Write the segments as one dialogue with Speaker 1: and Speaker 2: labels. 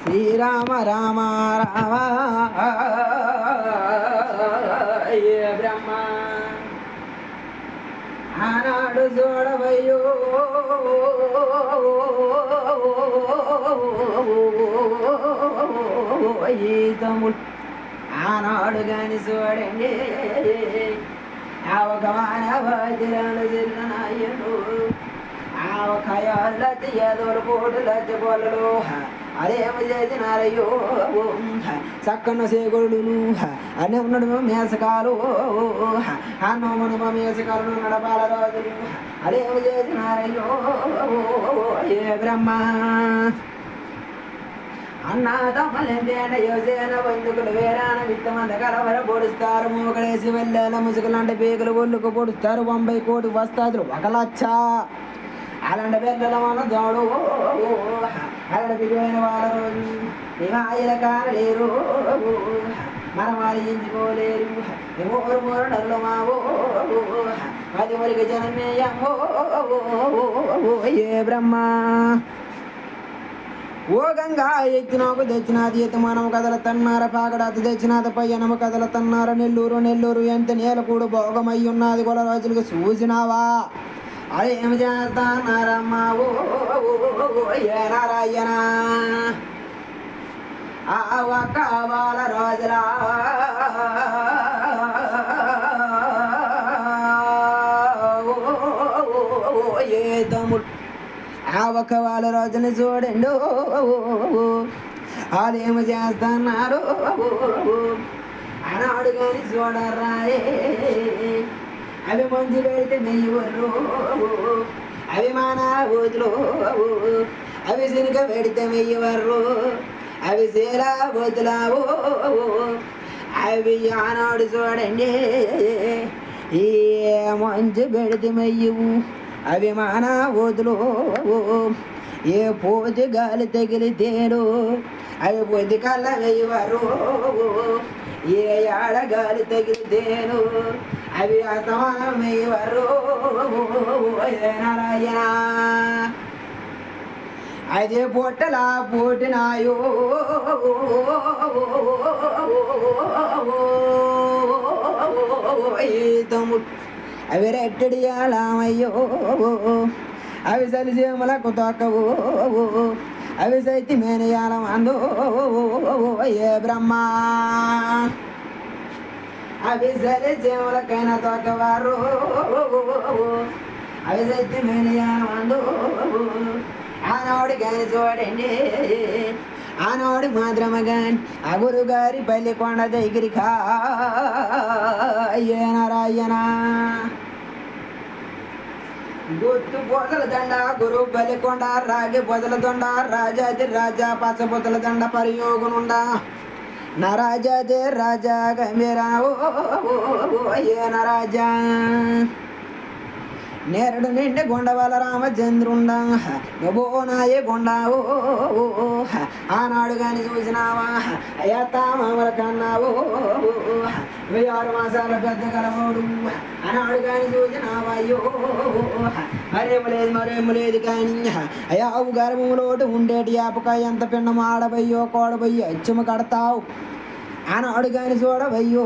Speaker 1: శ్రీరామ రామ రామ బ్రహ్మ ఆనాడు చూడవయ్యో తమ్ముడు ఆనాడు కాని చూడండి ఆ ఒక మానవాదిరాలు జిల్లనాయను ఆ ఒక లతి ఎదోలు కోడు లతి పొలలు అదేమి చేసినారయ్యో చక్కన్న సేగుడును అన్నీ ఉన్నాడు మేసకాలు అన్నమును మేసకాలు నడపాల రోజులు అదేమి చేసినారయ్యో ఏ బ్రహ్మ అన్నాదమ్మలేంటేన యోసేన బంధుకులు వేరాన విత్తమంద కలవర పొడుస్తారు మూకడేసి వెళ్ళేల ముసుగులాంటి పీకులు ఒళ్ళుకు పొడుస్తారు 90 కోటి వస్తాదులు 1 లక్ష అలాంటి పిల్లల మన జోడు అలాంటి బిగువైన వాళ్ళ రోజు హిమాయిల కానలేరు మన వారించుకోలేరు మూరు మూరు డల్లు మావో 10 మురికి జనమేయమ్మో ఏ బ్రహ్మ ఓ గంగా ఎత్తినాకు తెచ్చినాది ఎత్తు మనము కదలతన్నార పాగడాత తెచ్చినాది పయ్యనము కదలతన్నార నెల్లూరు ఎంత నేలకూడు భోగమై ఉన్నది కొల రోజులకు చూసినావా అరే ఏమి చేస్తానారమ్మా ఏ నారాయణ ఆ ఒక్క వాళ్ళ రోజులా ఏ తమ్ముడు ఆ ఒక వాళ్ళ రోజుని చూడండు వాళ్ళు ఏమి చేస్తున్నారు ఆనాడు కానీ చూడరాయే అవి మంచి పెడితే మెయ్యవరు అవి మన బూతులు అవి సినుక పెడితే మెయ్యవరు అవి సీలా బూతులావు అవి ఆనాడు చూడండి ఈ మంచి పెడితే మెయ్యవు అవి మన బూతులు ఏ పోతి గాలి తగిలితేను అవి పొద్దు కళ్ళ వేయవారు ఏ ఆడ గాలి తగిలితేను అవి అసమానం వేయవారు నారాయణ అదే పొట్టలా పోటినాయో తమ్ముడు అవి రెట్టడి అలామయ్యో అవి సలిసీమలకు తొక్కవు అవి సైతి మేనయాలం అందు ఏ బ్రహ్మ అవి సలిసీమలకైనా తొక్కవారు అవి సైతి మేనయాలం అందు ఆనాడు కానీ చూడండి ఆనాడు మాత్రమే కానీ ఆ గురుగారి పల్లికొండ దగ్గరికా ఏ నారాయణ గుర్తు పొదల దండ గురు బలికొండ రాగి పొదల దొండ రాజాది రాజా పచ్చ పొదల దండ పరియోగునుండ నరాజాది రాజా గంభీరావు ఏ నరాజా నేరడు నిండి కొండవల రామచంద్రుండా నువ్వునాయే కొండావు ఆనాడు కానీ చూసినావా అయ్యత్తామల కన్నావు 6 మాసాల పెద్ద కలవోడు ఆనాడు కానీ చూసినావా అయ్యో మరేము లేదు కానీ అయ్యావు గర్భంలోటు ఉండేటి యాపకాయ ఎంత పిండం ఆడబయ్యో కోడబయ్యి అచ్చము కడతావు ఆనాడు కానీ చూడవయ్యో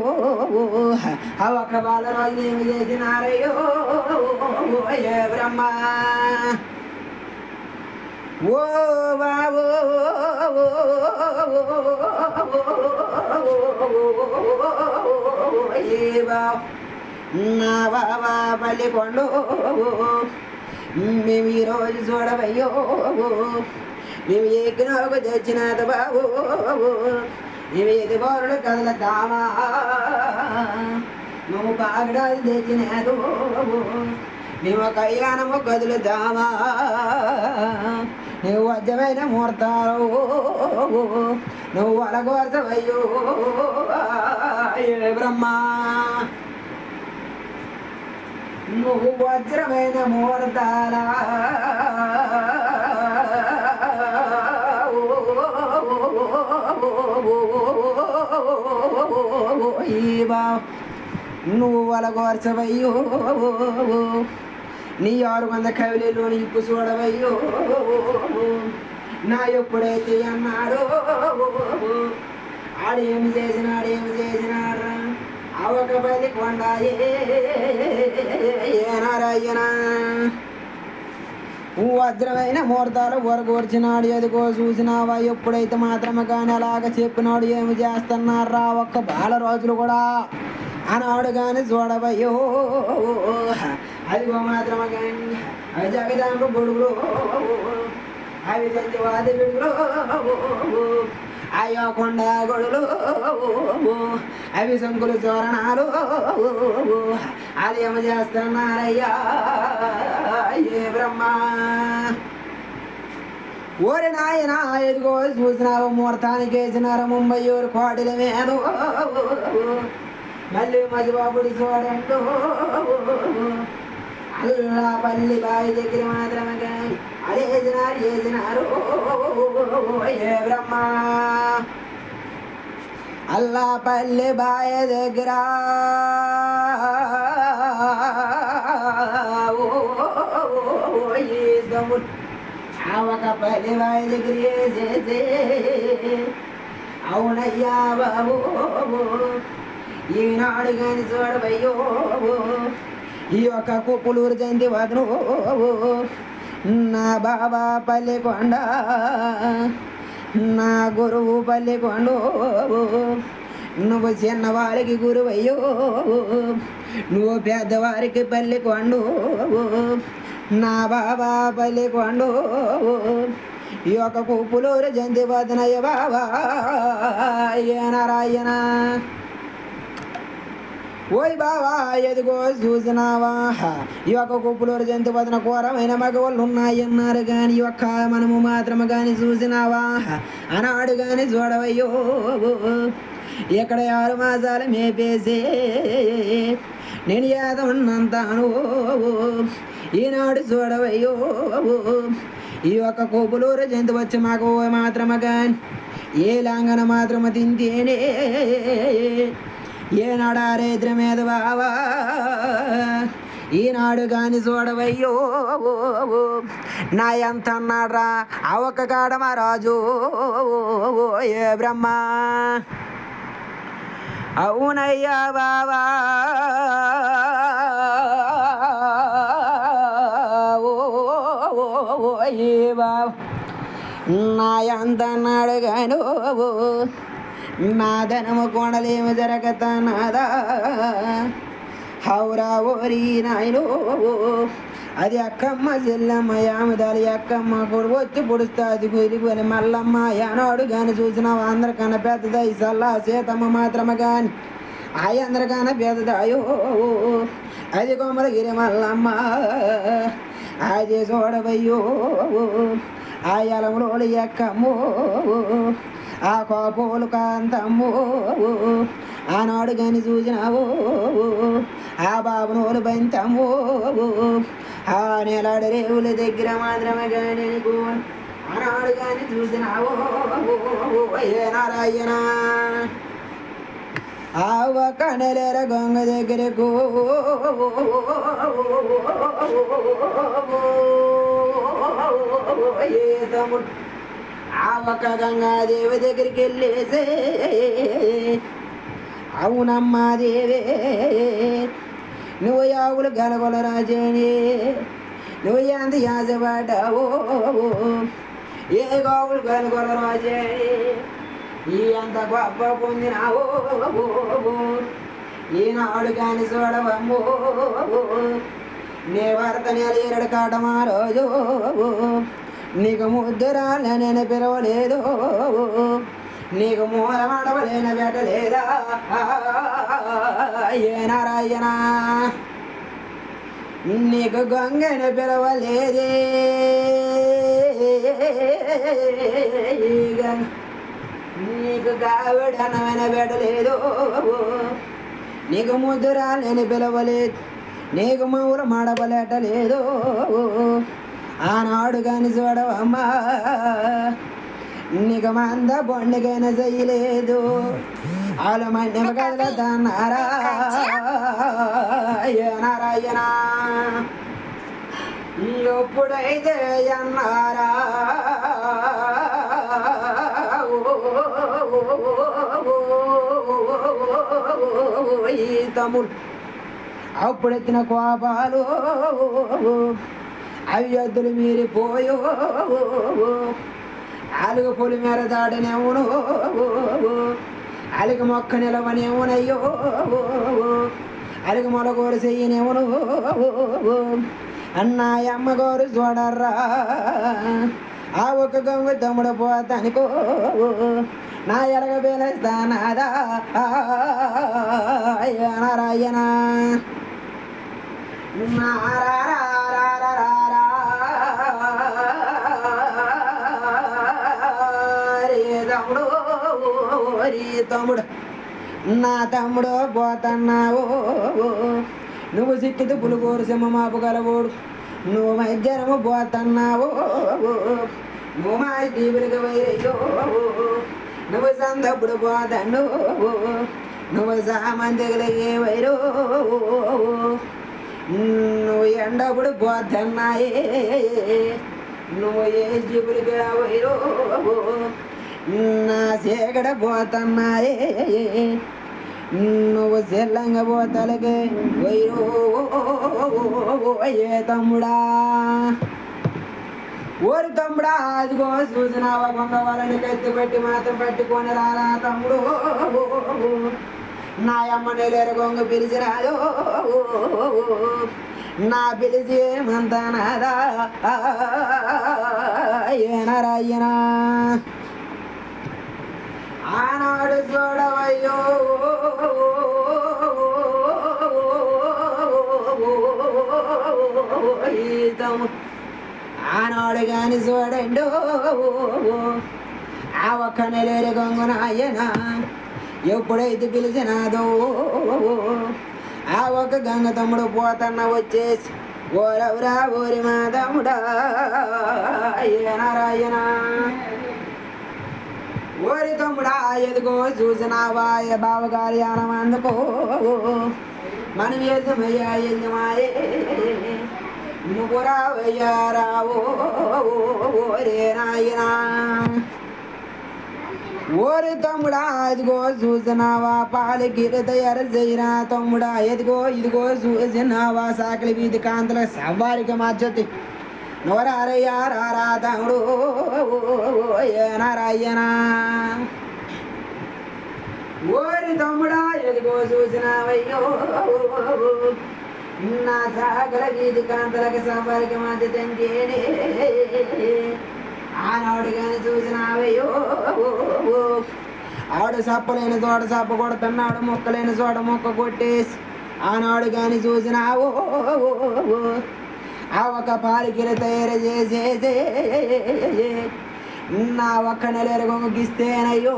Speaker 1: ఆ ఒక్క బాల రోజు ఏమి చేసినారయ్యో ఏ బ్రహ్మ ఓ బాబో ఏ బాబు నా బాబా పల్లికొండు మేము ఈరోజు చూడవయ్యో మేము ఎక్కినకు తెచ్చినది బాబు మేము ఎదుగోరుడు కదలతామా నువ్వు కాగడాలు తెచ్చినాదు మేము కళ్యాణము కదులుతామా నువ్వు వజ్రమైన ముహూర్తాలు నువ్వు అలగోర్చవయ్యో ఏ బ్రహ్మ నువ్వు వజ్రమైన ముహూర్తాల నువ్వు వలగోర్చవయ్యో నీ 600 కవిలిలోని ఇప్పు చూడవయ్యో నా ఎప్పుడైతే అన్నాడు ఆడేమి చేసినాడు ఆ ఒక బలి కొండ ఏనారాయణ వజ్రమైన ముహూర్తాలు వరగూర్చినాడు ఎదుగో చూసినావా ఎప్పుడైతే మాత్రమే కానీ అలాగ చెప్పినాడు ఏమి చేస్తున్నారా ఒక్క బాల రోజులు కూడా అన్నాడు కానీ చూడవయ్యో అదిగో మాత్రమే కానీ అవి జగదాంబ గొడుగులు అవి సత్యవాది గొడుగులు అయ్యో కొండ గొడుగులు అవి శంకులు చోరణాలు అదేమి చేస్తున్నారయ్యా ఏ బ్రహ్మ ఓరి నాయన ఎదుగో చూసినావు ముహూర్తానికి వేసినారు ముంబై ఊరు కోటిల మీద మళ్ళీ మధుబాబుడి చూడండు అల్లా పల్లి బావి దగ్గర మాత్రమే కానీ అదేసినారు ఏ బ్రహ్మ అల్లా పల్లి బావి దగ్గర ఒక పల్లి బావి దగ్గర అవునయ్యా బాబు ఈనాడు కానీ చూడవయ్యో ఈ యొక్క కుప్పులూరు జంతి వదను నా బాబా పల్లెకొండ నా గురువు పల్లెకొండ నువ్వు చిన్నవారికి గురువయ్యో నువ్వు పెద్దవారికి పల్లెకొండ నా బాబా పల్లెకొండ ఈ యొక్క కుప్పులూరు జంతి వదనయ్య బాబా ఏ నారాయణ ఓయ్ బావా ఎదుగో చూసినావా ఈ యొక్క కుప్పులూరు జంతు వదన ఘోరమైన మగవాళ్ళు ఉన్నాయన్నారు కానీ ఒక్క మనము మాత్రమే కానీ చూసినావా అన్నాడు కానీ చూడవయ్యో ఇక్కడ 6 మాసాలు మేపేసే నేను ఏద ఉన్నంతాను ఈనాడు చూడవయ్యో ఈ యొక్క కుప్పులూరు జంతు వచ్చి మాకు మాత్రమే కానీ ఏ లాంగన మాత్రమే తింటేనే ఏనాడా రేద్ర మీద బావా ఈనాడు కాని చూడవయ్యో నా ఎంత అన్నాడ్రా ఆ ఒక్క కాడ మా రాజు ఏ బ్రహ్మ అవునయ్యా బావా ఏ బావ నా ఎంత అన్నాడు గాను నా ధనము కొనలేము జరగతనాదా హౌరా ఓరి నాయను అది అక్కమ్మ చెల్లమ్మ యామదాలి అక్కమ్మ కూడా వచ్చి పొడుస్తుంది కుదిరిపోయి మల్లమ్మ యానాడు కానీ చూసినావు అందరికన్నా పెద్దది సల్లా సీతమ్మ మాత్రమే కానీ అందరికన్నా పెద్దదాయో అది కొమ్మలగిరి మల్లమ్మ అది చూడవయ్యో ఆ ఎలములోని ఎక్కమ్మో ఆ కోపోలు కాంతమ్మో ఆనాడు కానీ చూసినావు ఆ బాబునోలు బంతమ్మో ఆ నెలాడు రేవుల దగ్గర మాత్రమే కానీ ఆనాడు కానీ చూసినావు ఏ నారాయణ ఆ ఒక్క నెలర గంగ దగ్గరకు ఏ తమ్ముడు ఆ ఒక్క గంగాదేవి దగ్గరికి వెళ్ళేసే అవునమ్మా దేవే నువ్వు యావులు గలగొల రాజేని నువ్వు ఎంత యాసపడ్డావో ఏ గావులు గలగొల రాజేని ఈ అంత గొప్ప పొందినావో ఈనాడు కాని చూడవమ్మో నీ భర్త నెల కాటమా రోజు నీకు ముద్దురాళ్ళ నేను పిలవలేదు నీకు మూల మడవలేన పెట్టలేదా ఏ నారాయణ నీకు గంగని పిలవలేదే నీకు కావిడనమైన పెట్టలేదు నీకు ముద్దురాళ్ళని పిలవలేదు నీకు మూల మడవలేటలేదు ఆనాడు కాని చూడవమ్మా నీకు మంద బొండికైనా చెయ్యలేదు వాళ్ళు మన్యం కదలతన్నారా నారాయణ ఎప్పుడైతే అన్నారా ఈ తమ్ముడు అప్పుడెత్తిన కోపాలు అవి ఎద్దులు మీరిపోయో అలుగు పొలి మేర దాడనేవును అలిగ మొక్క నిలవనేవునయ్యో అలిగ మొలగోరు చెయ్యనేవును అమ్మ గోరు చూడర్రా ఆ ఒక్క గంగ తమ్ముడు పోతానికో నా ఎలగ బేలస్తానాదా నారాయణ తమ్ముడు తమ్ముడు నా తమ్ముడు పోతున్నావు నువ్వు సిక్కితే పులుగోరు సింహ మాపుగలవోడు నువ్వు మధ్యాహ్నము పోతున్నావు నువ్వు మా దీవులకి వైరయ్యో నువ్వు సందప్పుడు పోతాను నువ్వు సామంతికి వైరో నువ్వు ఎండప్పుడు పోతున్నాయే నువ్వు ఏ జీవులకి వైరో నా సేగడ పోతున్నాయే నువ్వు సెల్లంగా పోతలకే వైరో ఏ తమ్ముడా ఓరి తమ్ముడా అదిగో చూసినావా కొంగ వాళ్ళని కత్తి పెట్టి మాత్రం పట్టుకొని రారా తమ్ముడు నా అమ్మని లేరు గొంగ పిలిచిరాదో నా పిలిచి ఏమంతా నాదా ఏనరాయ్యనా ఆనాడు చూడవయ్యో తమ్ముడు ఆనాడు గాని చూడండు ఆ ఒక్క నెలేరు గంగునాయన ఎప్పుడైతే పిలిచినాదో ఆ ఒక్క గంగ తమ్ముడు పోతన్న వచ్చేసి ఓరవురా ఓరి మా తమ్ముడా నారాయణ ఓరి తమ్ముడా ఎదుగో చూసినావా బావగారి ఆనమందుకో మనం ఎదుమయ్యా ఎదుమాయే నువ్వు రావయ్యా రావో ఓరే నాయనా ఓరి తమ్ముడా ఇదిగో చూసినావా పాలకిర తయారు చేయరా తమ్ముడా ఎదిగో ఇదిగో చూసినావా సాకిలి వీధి కాంతల సవారికి మచ్చతి నోరారయ్యా రారా తమ్ముడు నారాయణా ఓరి తమ్ముడా ఎదిగో చూసినావయ్యో నా సాగల వీధి కాంతలకు సవారికి మచ్చతంటే ఆనాడు కానీ చూసినావయ్యో ఆడు సప్పలేని చోట సప్ప కొడుతున్నాడు మొక్కలేని చోట మొక్క కొట్టేసి ఆనాడు కానీ చూసినావో ఆ ఒక పాలికిల తయారు చేసేసే నా ఒక్క నెలరు గొంగిస్తేనయ్యో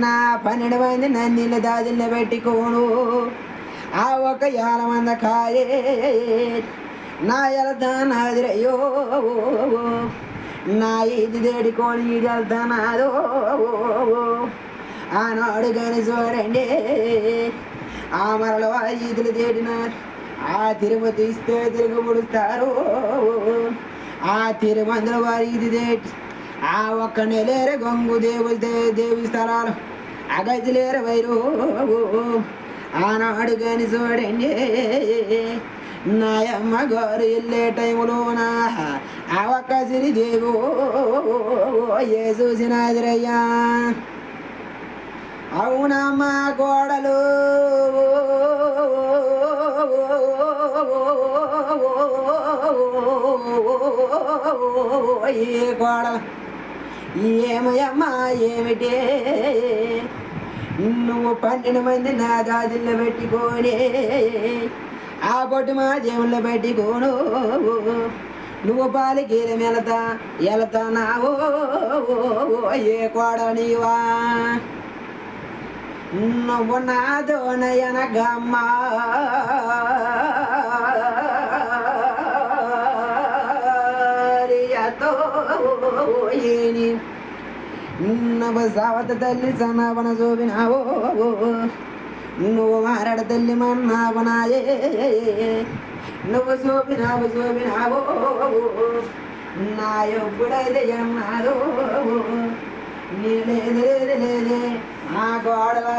Speaker 1: నా 12 మంది నన్నీళ్ళు దాదిళ్ళు పెట్టుకోను ఆ ఒక 50 మంది కాయే నా ఎల్తానాదిరయ్యో నా ఇది దేడుకొని ఇది వెళ్తానాదో ఆనాడు కానీ చూడండి ఆ మరల ఈదులు తేడినారు ఆ తిరుపతి ఇస్తే తిరుగు ముడుస్తారు ఆ తిరుమందుల వారి ఇది తేటి ఆ ఒక్క నెలేరు గంగు దేవి స్థలాలు అగజలేరు వైరు ఆనాడు కానీ చూడండి నాయమ్మ గారు వెళ్ళే టైములోన ఆ ఒక్క సిరిదేవు ఏ చూసినాదిరయ్యా అవునమ్మ కోడలు ఏ కోడలు ఏమయ్యమ్మా ఏమిటే నువ్వు 12 మంది నా గాజుల్లో పెట్టుకొని ఆ పొట్టు మా జేవుల్లో పెట్టుకోను నువ్వు పాలికీల వెళతానావో ఏ కోడ నీవా నువ్వు నాదో నయనగమ్మా ఏని నవ సావత తల్లి సనావన శోభినావో నువ్వు మారడ తల్లి మన్నావనాయే నువ్వు శోభినావు నా ఎప్పుడైతే అన్నారు లేదు లేదు లేదే నా గోడలా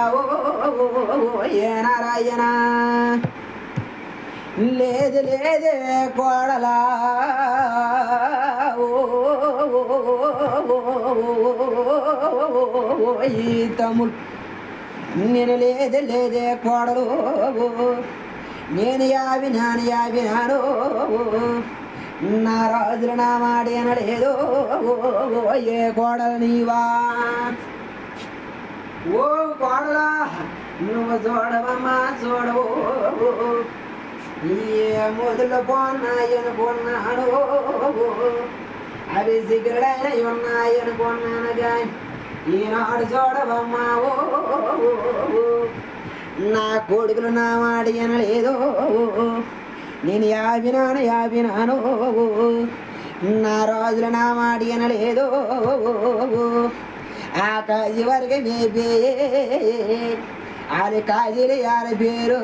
Speaker 1: ఏనారాయనా లేదు లేదే కోడలా ఈ తమ్ముడు నేను లేదు లేదే కోడలు నేను యావినాను నా రాజులు నా మాడి అనలేదు ఏ కోడలు నీవా ఓ కోడలా నువ్వు చూడవమ్మా చూడవు ఏ మొదలు పోన్నాయనుకున్నాను అవి సిగ్గులైన ఉన్నాయనుకున్నాను కానీ ఈనాడు చూడవమ్మా నా కొడుకులు నా మాడి అనలేదు నేను యావినాను నా రోజులు నా మాడి అనలేదు ఆ కాజీ వరకు మేపే వాళ్ళ కాజీలు వాళ్ళ పేరు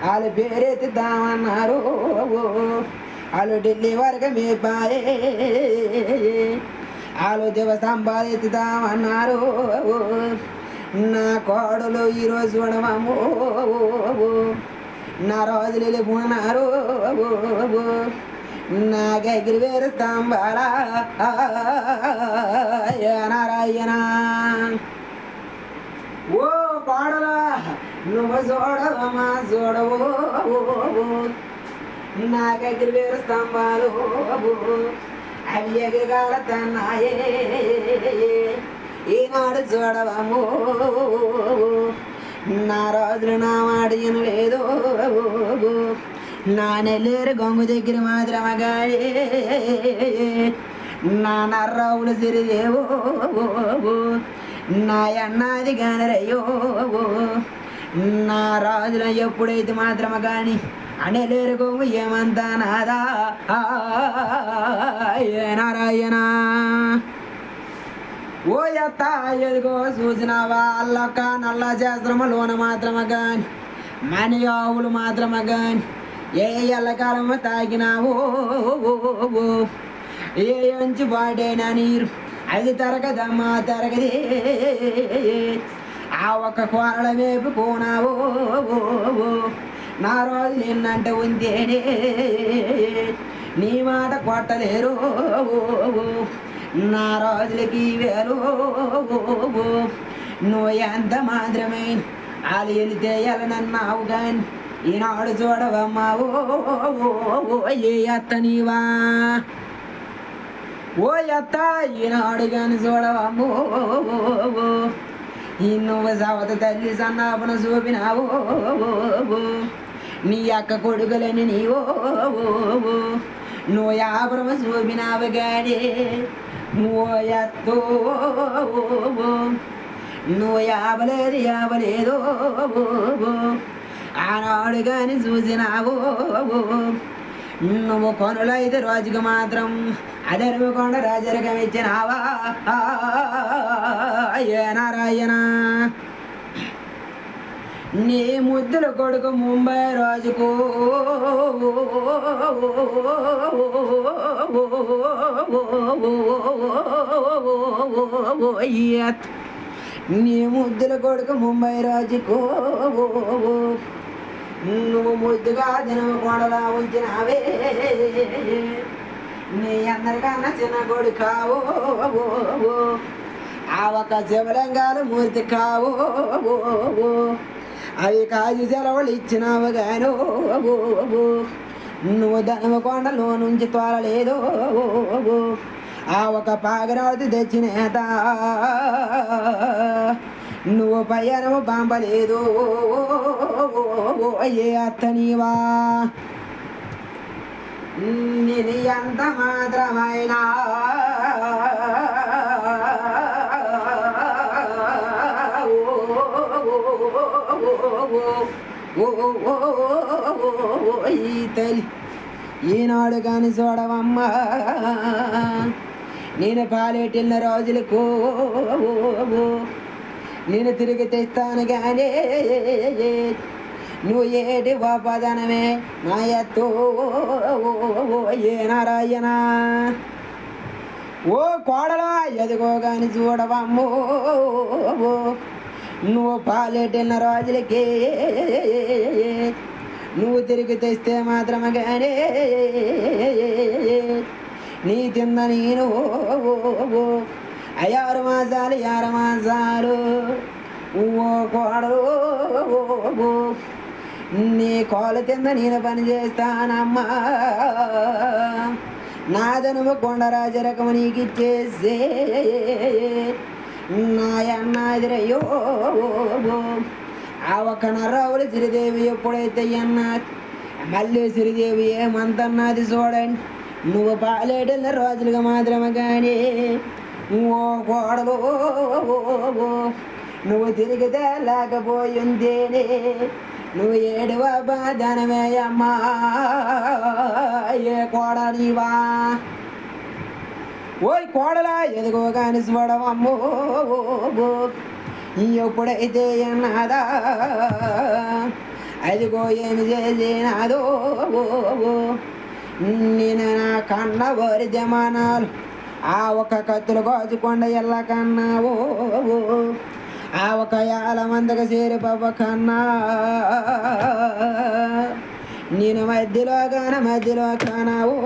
Speaker 1: వాళ్ళ పేరెత్తుతామన్నారు వాళ్ళు ఢిల్లీ వరకు మేపాయే వాళ్ళు దేవస్తంభాలు ఎత్తుతామన్నారు నా కోడలు ఈరోజు చూడమము నా రోజులు వెళ్ళిపోన్నారు నా దగ్గర వేరు స్తంభాల నారాయణ ఓ కోడలా నువ్వు చూడవమ్మా చూడవు నా దగ్గర వేరు స్తంభాలు అవి ఎగరగాల తన్నాయే ఈనాడు చూడవము నా రోజులు నా మాడియను లేదు నా నెల్లేరు గొంగు దగ్గర మాత్రమగాయే నా నర్రవులు సిరిదేవో నా అన్నాది గానరయ్యో నా రాజుల ఎప్పుడైతే మాత్రమ గాని అనలేరు గొంగు ఏమంతా నాదా నారాయణ ఓ ఎత్త ఎదుగో చూసినావా అల్లొక్క నల్ల శాస్త్రములోన మాత్రమ గాని మని ఆవులు మాత్రమ గాని ఏ ఎల్లకాలము తాగినావో ఏ అంచు బాడైనా నీరు అది తరగదమ్మా తరగదే ఆ ఒక్క కోరల వైపు పోనావో నా రోజు నిన్నంటే ఉంటేనే నీ మాట కొట్టలేరు నా రోజులకి వేరు నువ్వు ఎంత మాత్రమే వాళ్ళు వెళితే వెళ్ళనన్నావు కానీ ఈనాడు చూడవమ్మావో ఏ అత్త నీవా ఓ అత్త ఈనాడు కానీ చూడవమ్మో నువ్వు సవత తల్లి సన్నాపన చూపినావో నీ అక్క కొడుకులని నీవో నువ్వు యాభరమ చూపినావు గాడే నువ్వు ఎత్తో నువ్వు యావలేదు ఆనాడు కానీ చూసినావు నువ్వు కొనులైతే రోజుకు మాత్రం అదర్మకొండ రాజరికం ఇచ్చినావా నారాయణ నీ ముద్దుల కొడుకు ముంబై రాజుకు నీ ముద్దుల కొడుకు ముంబై రాజుకు నువ్వు ముద్దుగా దినము కొడలా ఉంచినావే నీ అందరికన్నా చిన్న కొడు కావు ఆ ఒక్క శివలింగాలు మూర్తి కావు అవి కాజు సెలవులు ఇచ్చినావు గాను నువ్వు ధనమకొండలో నుంచి తోలలేదు ఆ ఒక పాగరాజు తెచ్చినేత నువ్వు పయ్యనము పంపలేదు ఏ అత్త నీవా నేను ఎంత మాత్రమైనా ఈ తల్లి ఈనాడు కాని చూడవమ్మా నేను పాలేటిన్న రోజులకు నేను తిరిగి తెస్తాను కానీ నువ్వు ఏటి గొప్పదనమే నా ఎత్తు ఏ నారాయణ. ఓ కోడలా ఎదుగో గాని చూడవమ్మో నువ్వు పాలెట్టిన రోజులకి నువ్వు తిరిగి తెస్తే మాత్రమే కానీ నీ తిన్న నేను 6 మాసాలు 6 మాసాలు ఓ కోడలు నీ కోల కింద నేను పని చేస్తానమ్మా. నాదనుమ కొండరాజు రకము నీకు ఇచ్చేసే నాయన్నాదిరయ్యో. ఆ ఒక్క నర్రావులు శ్రీదేవి ఎప్పుడైతే అన్నా మళ్ళీ శ్రీదేవి ఏమంతన్నది చూడండి. నువ్వు పాలేడెళ్ళ రోజులుగా మాత్రమే కానీ ఓ కోడలు నువ్వు తిరిగితే లేకపోయిందేనే నువ్వు ఏడువ బాధనమే అమ్మా ఏ కోడలివా. ఓయ్ కోడలా ఎదుగో కాని చూడవమ్మో ఎప్పుడైతే అన్నాదా అదిగో ఏమి చేసినాదో నేను నా కన్న వారి జమానాలు ఆ ఒక కత్తులు కోచుకొండ ఎల్ల కన్నావో ఆ ఒక 50 మందికి చేరి పవ్వ కన్నా నేను మధ్యలో కానావో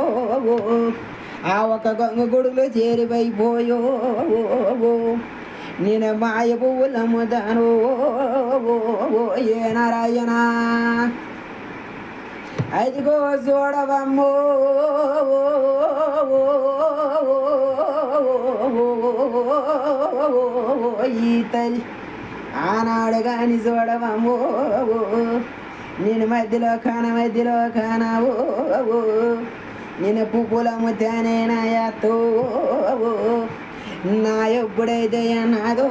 Speaker 1: ఆ ఒక గంగ గుడులు చేరిపోయిపోయో నేను మాయ పువ్వులు అమ్ముతాను ఏ నారాయణ. అదిగో చూడవమ్మో ఈ తల్లి ఆనాడు కాని చూడవమ్మో నేను మధ్యలో కానావో నేను పువ్వులు అమ్ముతానే నా ఎత్తు నా ఎప్పుడైతే అన్నాదో